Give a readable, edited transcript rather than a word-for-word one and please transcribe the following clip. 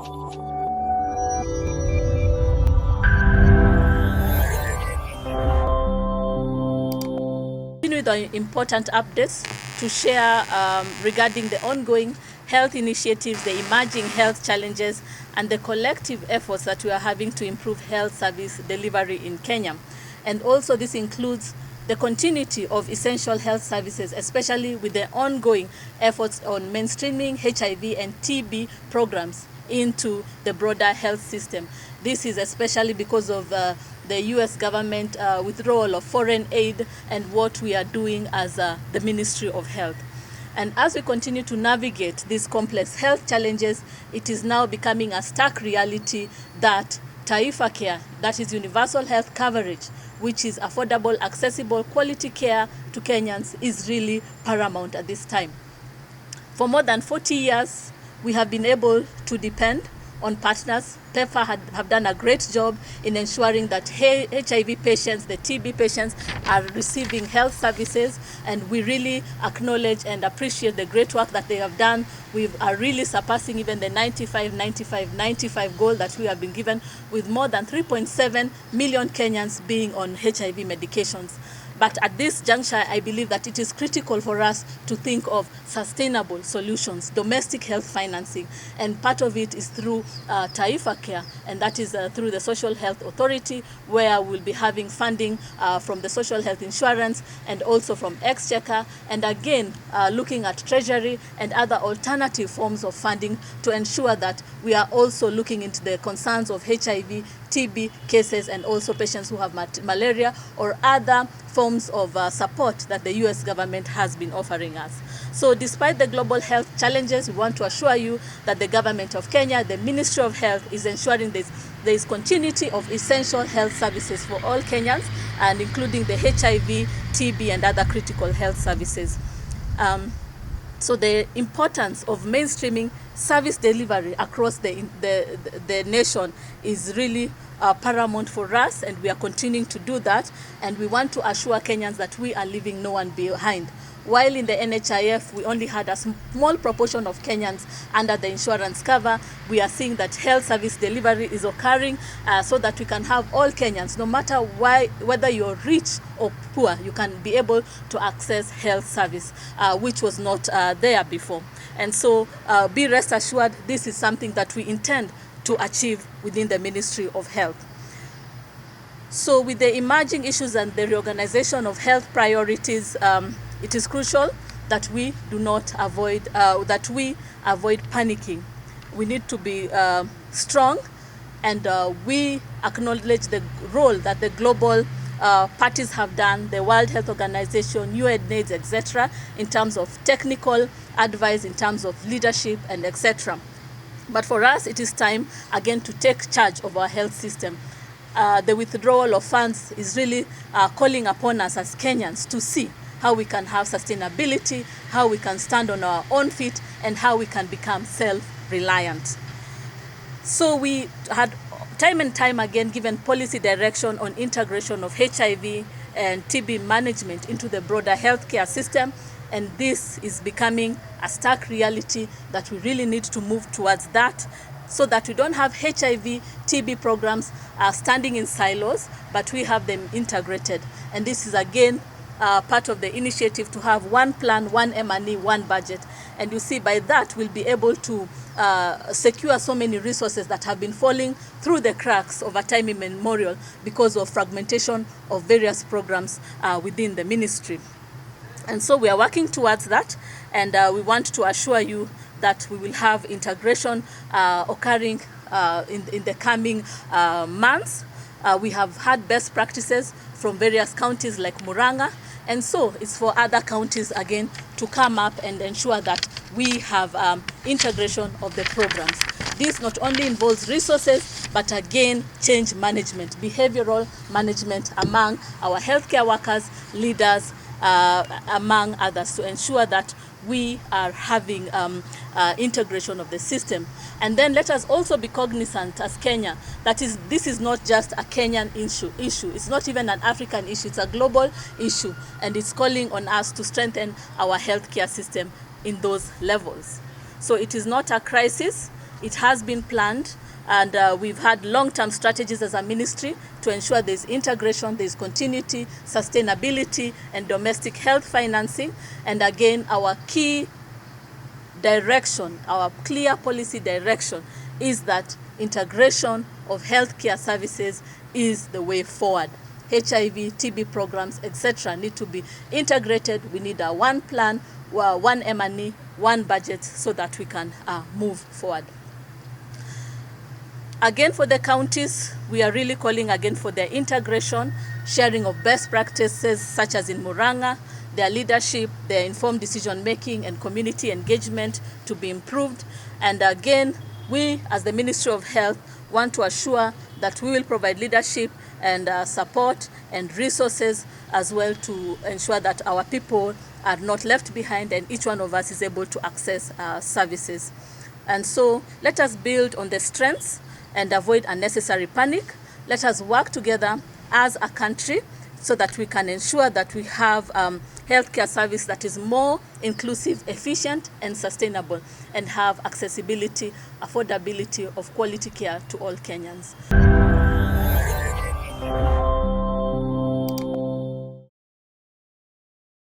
With our important updates to share regarding the ongoing health initiatives, the emerging health challenges, and the collective efforts that we are having to improve health service delivery in Kenya. And also this includes the continuity of essential health services, especially with the ongoing efforts on mainstreaming HIV and TB programs into the broader health system. This is especially because of the US government withdrawal of foreign aid and what we are doing as the Ministry of Health. And as we continue to navigate these complex health challenges, it is now becoming a stark reality that Taifa Care, that is universal health coverage, which is affordable, accessible, quality care to Kenyans, is really paramount at this time. For more than 40 years, we have been able to depend on partners. PEPFAR have done a great job in ensuring that HIV patients, the TB patients, are receiving health services, and we really acknowledge and appreciate the great work that they have done. We are really surpassing even the 95 goal that we have been given, with more than 3.7 million Kenyans being on HIV medications. But at this juncture, I believe that it is critical for us to think of sustainable solutions, domestic health financing, and part of it is through Taifa Care, and that is through the Social Health Authority, where we'll be having funding from the Social Health Insurance and also from Exchequer, and again looking at Treasury and other alternative forms of funding to ensure that we are also looking into the concerns of HIV, TB cases, and also patients who have malaria or other forms of support that the US government has been offering us. So despite the global health challenges, we want to assure you that the government of Kenya, the Ministry of Health, is ensuring there is continuity of essential health services for all Kenyans, and including the HIV, TB, and other critical health services. So the importance of mainstreaming service delivery across the nation is really paramount for us, and we are continuing to do that, and we want to assure Kenyans that we are leaving no one behind. While in the NHIF we only had a small proportion of Kenyans under the insurance cover, we are seeing that health service delivery is occurring so that we can have all Kenyans, no matter whether you're rich or poor, you can be able to access health service, which was not there before. And so be rest assured, this is something that we intend to achieve within the Ministry of Health. So with the emerging issues and the reorganization of health priorities, it is crucial that we avoid panicking. We need to be strong, and we acknowledge the role that the global parties have done, the World Health Organization, UNAIDS, etc., in terms of technical advice, in terms of leadership, and etc. But for us, it is time again to take charge of our health system. The withdrawal of funds is really calling upon us as Kenyans to see how we can have sustainability, how we can stand on our own feet, and how we can become self-reliant. So we had time and time again given policy direction on integration of HIV and TB management into the broader healthcare system, and this is becoming a stark reality that we really need to move towards that, so that we don't have HIV, TB programs standing in silos, but we have them integrated. And this is again part of the initiative to have one plan, one M&E, one budget. And you see, by that we'll be able to secure so many resources that have been falling through the cracks over time immemorial because of fragmentation of various programs within the ministry. And so we are working towards that, and we want to assure you that we will have integration occurring in the coming months. We have had best practices from various counties like Murang'a, and so it's for other counties again to come up and ensure that we have integration of the programs. This not only involves resources, but again change management, behavioral management among our healthcare workers, leaders, among others, to ensure that we are having integration of the system. And then let us also be cognizant as Kenya that this is not just a Kenyan issue. It's not even an African issue. It's a global issue, and it's calling on us to strengthen our healthcare system in those levels. So it is not a crisis. It has been planned, and we've had long-term strategies as a ministry to ensure there's integration, there's continuity, sustainability, and domestic health financing. And again, our key direction, our clear policy direction is that integration of healthcare services is the way forward. HIV, TB programs, etc. need to be integrated. We need a one plan, one M&E, one budget so that we can move forward. Again, for the counties, we are really calling again for their integration, sharing of best practices such as in Murang'a, their leadership, their informed decision making and community engagement to be improved. And again, we as the Ministry of Health want to assure that we will provide leadership and support and resources as well to ensure that our people are not left behind and each one of us is able to access services. And so let us build on the strengths and avoid unnecessary panic. Let us work together as a country so that we can ensure that we have healthcare service that is more inclusive, efficient, and sustainable, and have accessibility, affordability of quality care to all Kenyans.